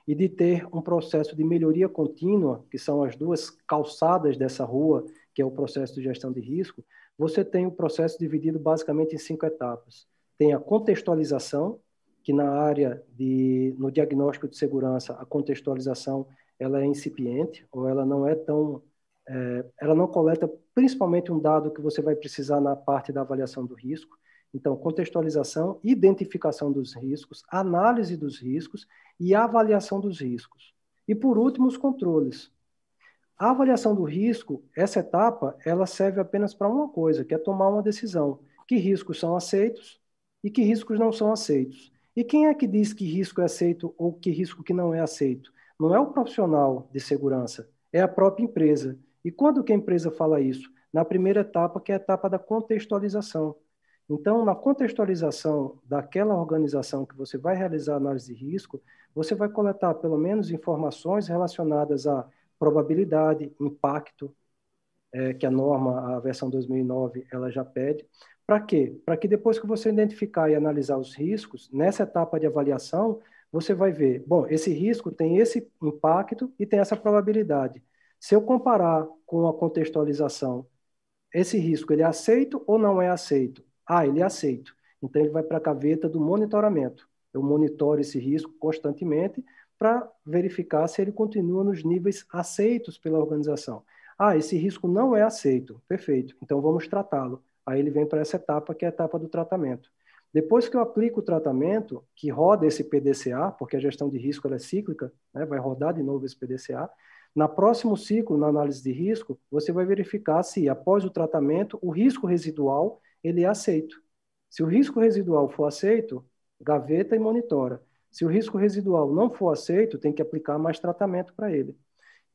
e de ter um processo de melhoria contínua, que são as duas calçadas dessa rua, que é o processo de gestão de risco, você tem o processo dividido basicamente em 5 etapas. Tem a contextualização, que no diagnóstico de segurança, a contextualização ela é incipiente, ou ela não é tão... ela não coleta principalmente um dado que você vai precisar na parte da avaliação do risco. Então, contextualização, identificação dos riscos, análise dos riscos e avaliação dos riscos. E, por último, os controles. A avaliação do risco, essa etapa, ela serve apenas para uma coisa, que é tomar uma decisão. Que riscos são aceitos e que riscos não são aceitos. E quem é que diz que risco é aceito ou que risco que não é aceito? Não é o profissional de segurança, é a própria empresa. E quando que a empresa fala isso? Na primeira etapa, que é a etapa da contextualização. Então, na contextualização daquela organização que você vai realizar a análise de risco, você vai coletar pelo menos informações relacionadas à probabilidade, impacto, que a norma, a versão 2009, ela já pede. Para quê? Para que depois que você identificar e analisar os riscos, nessa etapa de avaliação, você vai ver, bom, esse risco tem esse impacto e tem essa probabilidade. Se eu comparar com a contextualização, esse risco, ele é aceito ou não é aceito? Ele é aceito. Então, ele vai para a gaveta do monitoramento. Eu monitoro esse risco constantemente para verificar se ele continua nos níveis aceitos pela organização. Esse risco não é aceito. Perfeito. Então, vamos tratá-lo. Aí ele vem para essa etapa, que é a etapa do tratamento. Depois que eu aplico o tratamento, que roda esse PDCA, porque a gestão de risco ela é cíclica, né, vai rodar de novo esse PDCA, na próximo ciclo, na análise de risco, você vai verificar se, após o tratamento, o risco residual ele é aceito. Se o risco residual for aceito, gaveta e monitora. Se o risco residual não for aceito, tem que aplicar mais tratamento para ele.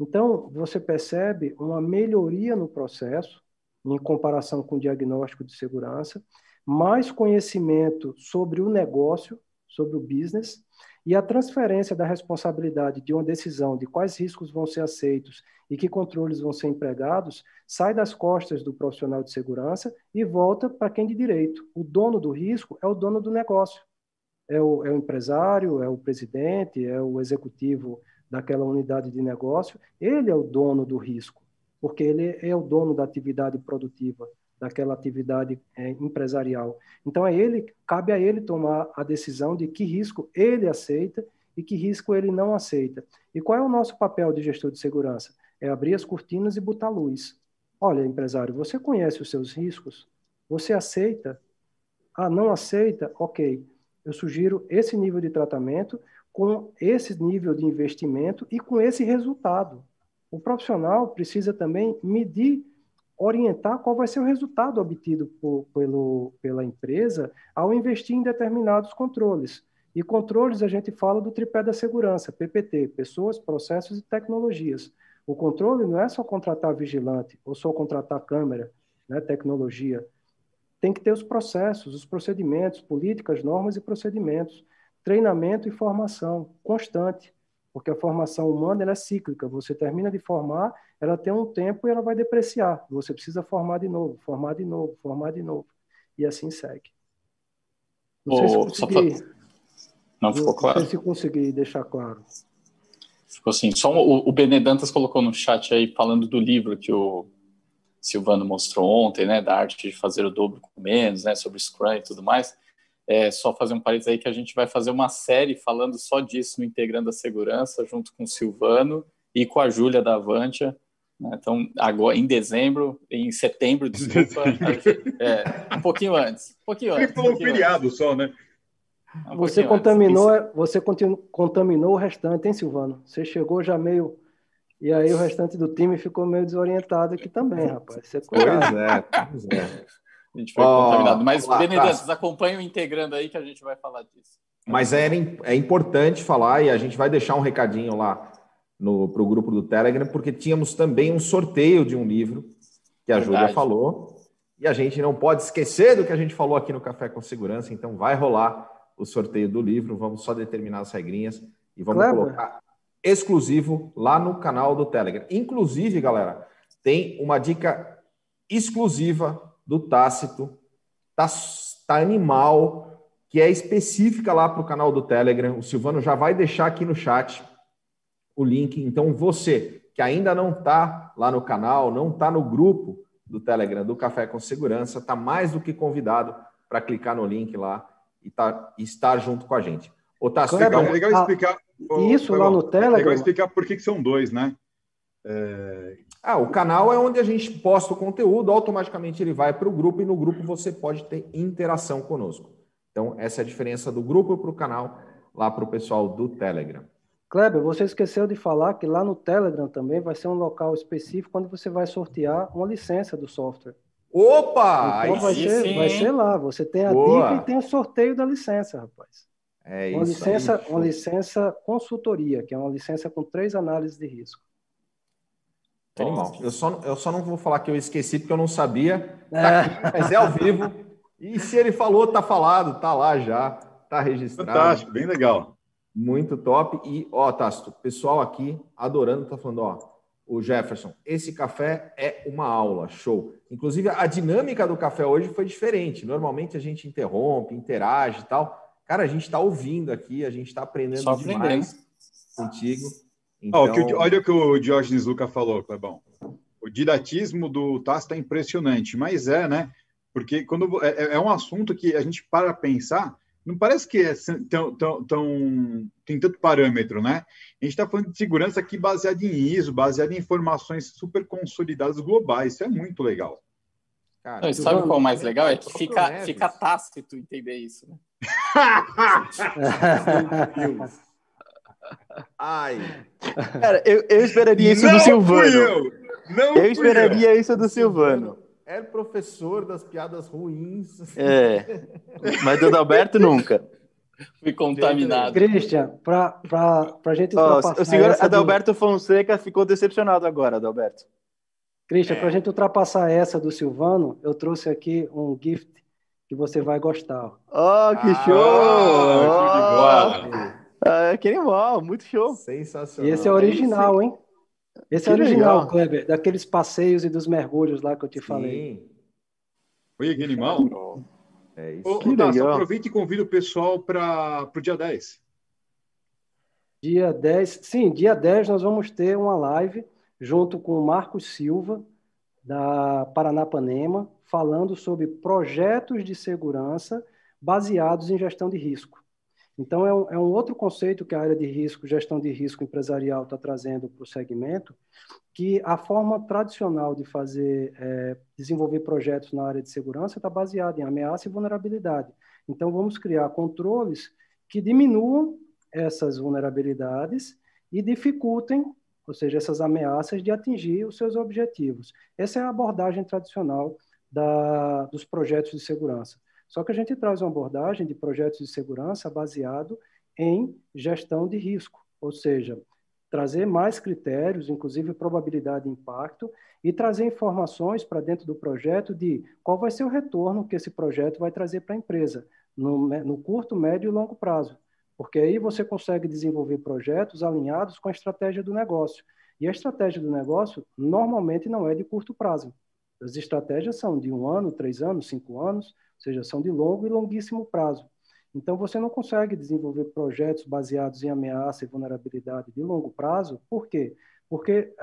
Então, você percebe uma melhoria no processo, em comparação com o diagnóstico de segurança, mais conhecimento sobre o negócio, sobre o business, e a transferência da responsabilidade de uma decisão de quais riscos vão ser aceitos e que controles vão ser empregados, sai das costas do profissional de segurança e volta para quem de direito. O dono do risco é o dono do negócio. É o empresário, é o presidente, é o executivo daquela unidade de negócio. Ele é o dono do risco, porque ele é o dono da atividade produtiva, daquela atividade empresarial. Então, cabe a ele tomar a decisão de que risco ele aceita e que risco ele não aceita. E qual é o nosso papel de gestor de segurança? É abrir as cortinas e botar luz. Olha, empresário, você conhece os seus riscos? Você aceita? Ah, não aceita? Ok. Eu sugiro esse nível de tratamento com esse nível de investimento e com esse resultado. O profissional precisa também medir, orientar qual vai ser o resultado obtido pela empresa ao investir em determinados controles. E controles a gente fala do tripé da segurança, PPT, pessoas, processos e tecnologias. O controle não é só contratar vigilante ou só contratar câmera, né, tecnologia. Tem que ter os processos, os procedimentos, políticas, normas e procedimentos, treinamento e formação constante, porque a formação humana ela é cíclica. Você termina de formar, ela tem um tempo e ela vai depreciar. Você precisa formar de novo, formar de novo, formar de novo. E assim segue. Não sei se consegui. Não ficou claro? Não sei se consegui deixar claro. Ficou assim. Só o Benedantas colocou no chat aí, falando do livro que o Silvano mostrou ontem, né, da arte de fazer o dobro com menos, né, sobre Scrum e tudo mais. Só fazer um parênteses aí que a gente vai fazer uma série falando só disso no Integrando a Segurança, junto com o Silvano e com a Júlia da Avantia. Né? Então, agora, em setembro, desculpa, um pouquinho antes. Ele falou um feriado só, né? Você contaminou o restante, hein, Silvano? Você chegou já meio... E aí o restante do time ficou meio desorientado aqui também, rapaz. Pois é. A gente foi contaminado. Mas, Benedantas, acompanha o Integrando aí que a gente vai falar disso. Mas é importante falar, e a gente vai deixar um recadinho lá para o grupo do Telegram, porque tínhamos também um sorteio de um livro que a Júlia falou, e a gente não pode esquecer do que a gente falou aqui no Café com Segurança, então vai rolar o sorteio do livro, vamos só determinar as regrinhas e vamos colocar exclusivo lá no canal do Telegram. Inclusive, galera, tem uma dica exclusiva do Tácito, tá animal, que é específica lá para o canal do Telegram. O Silvano já vai deixar aqui no chat o link. Então, você que ainda não está lá no canal, não está no grupo do Telegram do Café com Segurança, está mais do que convidado para clicar no link lá e estar junto com a gente. Ô, Tácito, legal explicar. Isso lá no Telegram. É legal explicar por que são dois, né? O canal é onde a gente posta o conteúdo, automaticamente ele vai para o grupo e no grupo você pode ter interação conosco. Então, essa é a diferença do grupo para o canal, lá para o pessoal do Telegram. Kleber, você esqueceu de falar que lá no Telegram também vai ser um local específico onde você vai sortear uma licença do software. Opa! Então vai ser lá. Você tem a dica e tem o sorteio da licença, rapaz. Uma licença consultoria, que é uma licença com 3 análises de risco. Animal. Eu só não vou falar que eu esqueci, porque eu não sabia. Tá aqui, mas é ao vivo. E se ele falou, tá falado, tá lá já, tá registrado. Fantástico, bem legal. Muito top. E, Tácito, o pessoal aqui adorando, tá falando, o Jefferson, esse café é uma aula, show. Inclusive, a dinâmica do café hoje foi diferente. Normalmente a gente interrompe, interage e tal. Cara, a gente está ouvindo aqui, a gente está aprendendo demais contigo. Então... olha o que o Diógenes Luca falou, Clebão. O didatismo do Tácito é impressionante, mas né? Porque quando é um assunto que a gente para pensar, não parece que tem tanto parâmetro, né? A gente está falando de segurança aqui baseado em ISO, baseado em informações super consolidadas globais. Isso é muito legal. Não, e sabe qual é o mais legal? É que fica tácito entender isso, né? Meu Deus. Ai. Cara, eu esperaria isso do Silvano. Eu esperaria isso do Silvano. É professor das piadas ruins. Mas do Adalberto nunca. Fui contaminado. Christian, para a gente ultrapassar o senhor Adalberto Fonseca ficou decepcionado agora, Adalberto. Christian, para a gente ultrapassar essa do Silvano, eu trouxe aqui um gift que você vai gostar. Que show! Show de bola! Que animal, muito show. Sensacional. E esse é original, hein? Esse é original, legal. Kleber, daqueles passeios e dos mergulhos lá que eu te falei. Oi, que animal. É isso. Aproveita e convida o pessoal para o dia 10. Dia 10, sim, dia 10 nós vamos ter uma live junto com o Marcos Silva, da Paranapanema, falando sobre projetos de segurança baseados em gestão de risco. Então, é um outro conceito que a área de risco, gestão de risco empresarial está trazendo para o segmento, que a forma tradicional de desenvolver projetos na área de segurança está baseada em ameaça e vulnerabilidade. Então, vamos criar controles que diminuam essas vulnerabilidades e dificultem, ou seja, essas ameaças de atingir os seus objetivos. Essa é a abordagem tradicional dos projetos de segurança. Só que a gente traz uma abordagem de projetos de segurança baseado em gestão de risco, ou seja, trazer mais critérios, inclusive probabilidade e impacto, e trazer informações para dentro do projeto de qual vai ser o retorno que esse projeto vai trazer para a empresa, no curto, médio e longo prazo. Porque aí você consegue desenvolver projetos alinhados com a estratégia do negócio. E a estratégia do negócio normalmente não é de curto prazo. As estratégias são de 1 ano, 3 anos, 5 anos, ou seja, são de longo e longuíssimo prazo. Então, você não consegue desenvolver projetos baseados em ameaça e vulnerabilidade de longo prazo. Por quê? Porque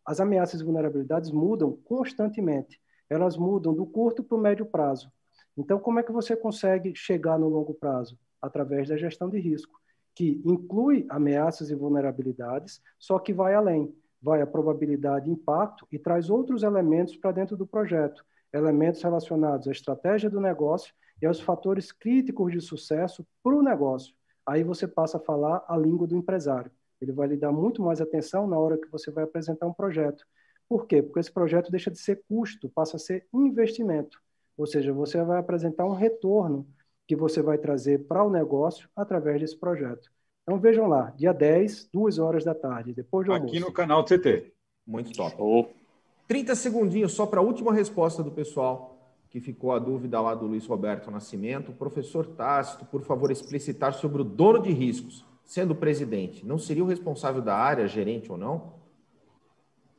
as ameaças e vulnerabilidades mudam constantemente. Elas mudam do curto para o médio prazo. Então, como é que você consegue chegar no longo prazo? Através da gestão de risco, que inclui ameaças e vulnerabilidades, só que vai além. Vai a probabilidade e impacto e traz outros elementos para dentro do projeto. Elementos relacionados à estratégia do negócio e aos fatores críticos de sucesso para o negócio. Aí você passa a falar a língua do empresário. Ele vai lhe dar muito mais atenção na hora que você vai apresentar um projeto. Por quê? Porque esse projeto deixa de ser custo, passa a ser investimento. Ou seja, você vai apresentar um retorno que você vai trazer para o negócio através desse projeto. Então vejam lá, dia 10, 2 horas da tarde, depois do almoço. Aqui no canal do CT. Muito top. 30 segundinhos só para a última resposta do pessoal, que ficou a dúvida lá do Luiz Roberto Nascimento. Professor Tácito, por favor, explicitar sobre o dono de riscos, sendo presidente. Não seria o responsável da área, gerente ou não?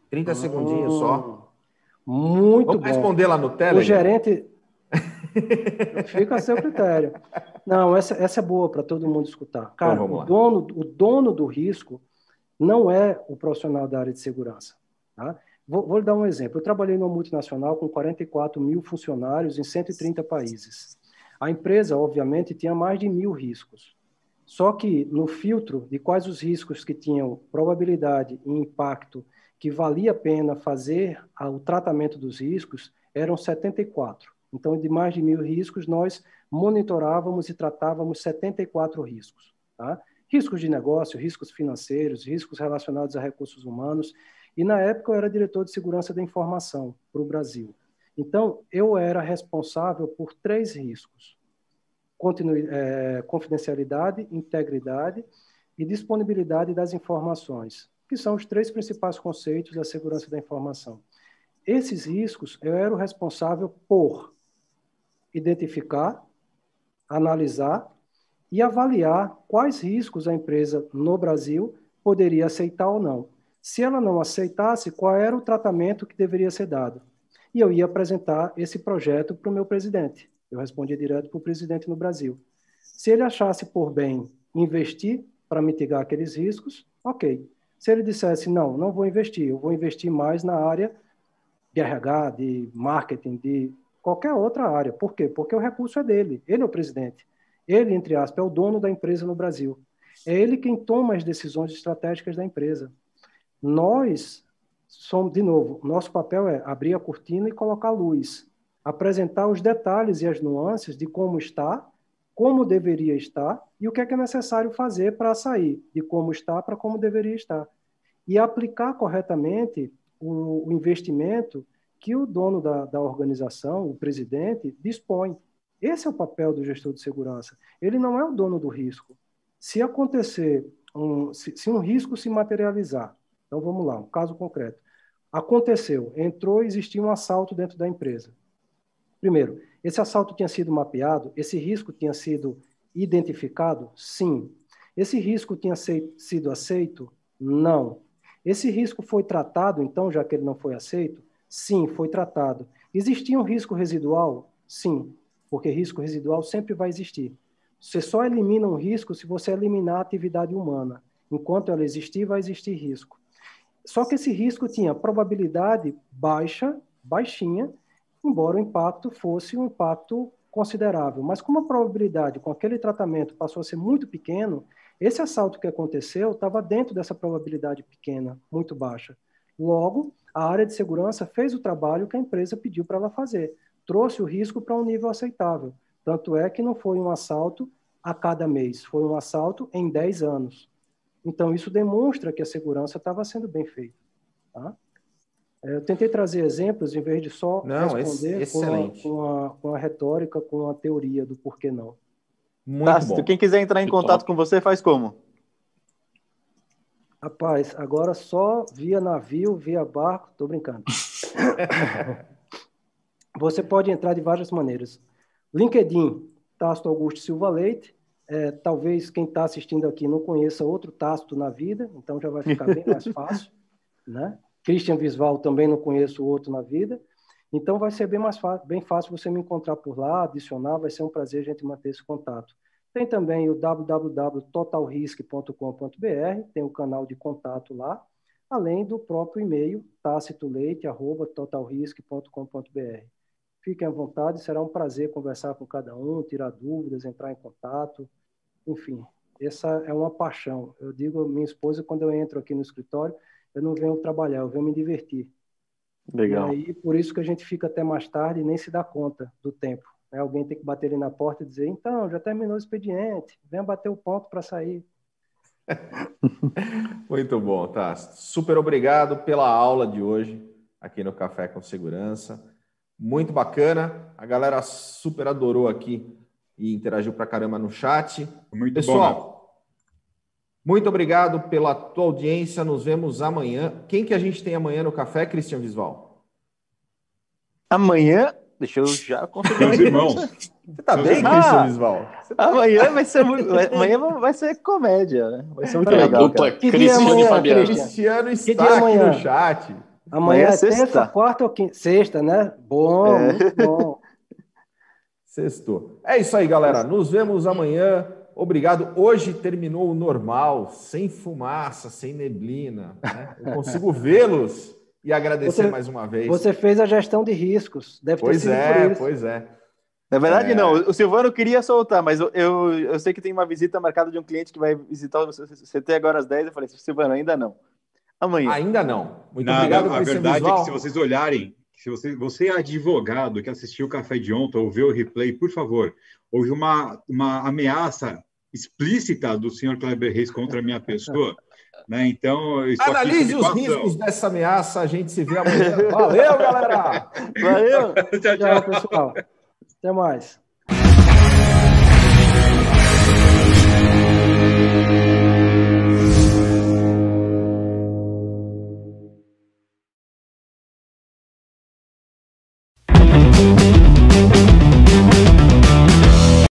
30 segundinhos só. Muito Vamos bom. responder lá no Telegram? O gerente... Fica a seu critério. Não, essa é boa para todo mundo escutar. Cara, então, o dono do risco não é o profissional da área de segurança. Tá? Vou lhe dar um exemplo. Eu trabalhei numa multinacional com 44 mil funcionários em 130 países. A empresa, obviamente, tinha mais de 1.000 riscos. Só que no filtro de quais os riscos que tinham probabilidade e impacto que valia a pena fazer o tratamento dos riscos, eram 74. Então, de mais de 1.000 riscos, nós monitorávamos e tratávamos 74 riscos. Tá? Riscos de negócio, riscos financeiros, riscos relacionados a recursos humanos. E, na época, eu era diretor de segurança da informação para o Brasil. Então, eu era responsável por 3 riscos. Confidencialidade, integridade e disponibilidade das informações, que são os 3 principais conceitos da segurança da informação. Esses riscos, eu era o responsável por identificar, analisar e avaliar quais riscos a empresa no Brasil poderia aceitar ou não. Se ela não aceitasse, qual era o tratamento que deveria ser dado? E eu ia apresentar esse projeto para o meu presidente. Eu respondia direto para o presidente no Brasil. Se ele achasse por bem investir para mitigar aqueles riscos, ok. Se ele dissesse, não vou investir, eu vou investir mais na área de RH, de marketing, de qualquer outra área. Por quê? Porque o recurso é dele. Ele é o presidente. Ele, entre aspas, é o dono da empresa no Brasil. É ele quem toma as decisões estratégicas da empresa. Nós somos, de novo, nosso papel é abrir a cortina e colocar luz. apresentar os detalhes e as nuances de como está, como deveria estar e o que é necessário fazer para sair de como está para como deveria estar. E aplicar corretamente o investimento que o dono da organização, o presidente, dispõe. Esse é o papel do gestor de segurança. Ele não é o dono do risco. Se acontecer, se um risco se materializar, então vamos lá, um caso concreto. Aconteceu, existiu um assalto dentro da empresa. Primeiro, esse assalto tinha sido mapeado? Esse risco tinha sido identificado? Sim. Esse risco tinha sido aceito? Não. Esse risco foi tratado, então, já que ele não foi aceito? Sim, foi tratado. Existia um risco residual? Sim, porque risco residual sempre vai existir. Você só elimina um risco se você eliminar a atividade humana. Enquanto ela existir, vai existir risco. Só que esse risco tinha probabilidade baixa, baixinha, embora o impacto fosse um impacto considerável. Mas como a probabilidade com aquele tratamento passou a ser muito pequeno, esse assalto que aconteceu estava dentro dessa probabilidade pequena, muito baixa. Logo, a área de segurança fez o trabalho que a empresa pediu para ela fazer, trouxe o risco para um nível aceitável. Tanto é que não foi um assalto a cada mês, foi um assalto em 10 anos. Então, isso demonstra que a segurança estava sendo bem feita. Tá? Eu tentei trazer exemplos, em vez de só responder com a retórica, com a teoria do porquê não. Muito bom. Quem quiser entrar em contato com você, faz como? Rapaz, agora só via navio, via barco, tô brincando. Você pode entrar de várias maneiras. LinkedIn, Tácito Augusto Silva Leite. Talvez quem está assistindo aqui não conheça outro Tácito na vida, então já vai ficar bem mais fácil, né? Christian Visval também não conheço outro na vida, então vai ser bem fácil você me encontrar por lá, adicionar, vai ser um prazer a gente manter esse contato. Tem também o www.totalrisk.com.br, tem o canal de contato lá, além do próprio e-mail, tacitoleite@totalrisk.com.br. Fiquem à vontade, será um prazer conversar com cada um, tirar dúvidas, entrar em contato, enfim, essa é uma paixão. Eu digo à minha esposa, quando eu entro aqui no escritório, eu não venho trabalhar, eu venho me divertir. Legal. E aí, por isso que a gente fica até mais tarde e nem se dá conta do tempo. Alguém tem que bater ali na porta e dizer, então, já terminou o expediente, venha bater o ponto para sair. Muito bom, tá? Super obrigado pela aula de hoje aqui no Café com Segurança. Muito bacana. A galera super adorou aqui e interagiu pra caramba no chat. Muito Pessoal, bom, né? Muito obrigado pela tua audiência. Nos vemos amanhã. Quem que a gente tem amanhã no Café, Christian Visval? Amanhã, deixa eu já confirmar. Meus irmãos. Você tá bem, Christian Visval? Amanhã vai ser comédia, né? Vai ser muito legal. Dupla Que dia amanhã, Fabiano. Cristiano está aqui no chat. Amanhã é sexta. Terça, quarta ou quinta? Sexta, né? Bom, muito bom. Sextou. É isso aí, galera. Nos vemos amanhã. Obrigado. Hoje terminou o normal, sem fumaça, sem neblina. Né? Eu consigo vê-los e agradecer mais uma vez. Você fez a gestão de riscos. Deve ter sido por isso. Pois é. Na verdade, não. O Silvano queria soltar, mas eu sei que tem uma visita marcada de um cliente que vai visitar o CT agora às 10. Eu falei, Silvano, ainda não. Amanhã. Ainda não. Muito obrigado. A verdade é que se vocês olharem, se você é advogado que assistiu o café de ontem ou vê o replay, por favor, houve uma ameaça explícita do senhor Kleber Reis contra a minha pessoa, né? Então, analise os riscos dessa ameaça. A gente se vê amanhã. Valeu, galera! Valeu! Tchau, pessoal. Até mais.